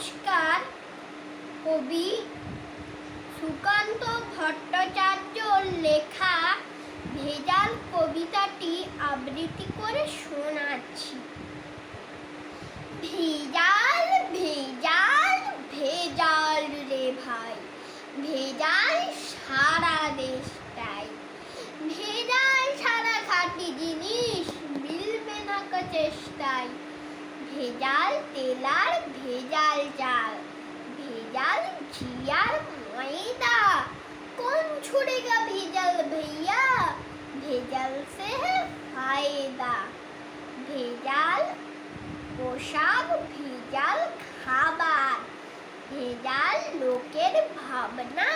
নমস্কার। কবি সুকান্ত ভট্টাচার্যর লেখা ভেজাল কবিতাটি আবৃত্তি করে শোনাচ্ছি। ভেজাল ভেজাল ভেজাল রে ভাই, ভেজাল সারা দেশটাই। ভেজাল ছাড়া খাঁটি জিনিস মিলবে না চেষ্টায়। ভেজাল তেল আর ভেজাল চাল, ভেজাল ঘি আর ময়দা, कौन छुड़ेगा भेजल भैया, भेजल से है फायदा। ভেজাল পোশাক, ভেজাল খাবার, ভেজাল লোকের ভাবনা,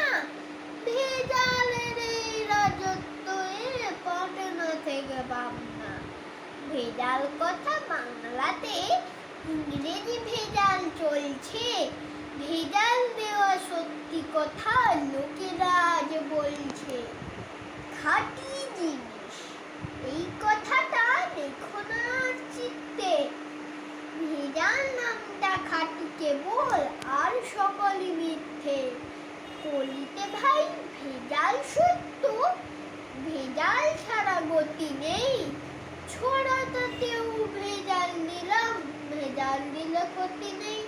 ভেজালের এই রাজত্ব পাটনা থেকে পাবনা। ভেজাল কথা বাংলাতে, ইংরেজি ভেজাল চলছে। ভেজাল দেওয়া সত্যি কথা লোকেরা আজ বলছে। খাঁটি জিনিস এই কথাটা দেখো না চিত্তে, ভেজাল নামটা খাঁটি কেবল আর সকলই মিথ্যে। কলিতে ভাই ভেজাল সত্য, ভেজাল ছাড়া গতি নেই। ছড়াতেও ভেজাল দিলাম, ভেজাল দিলে ক্ষতি নেই।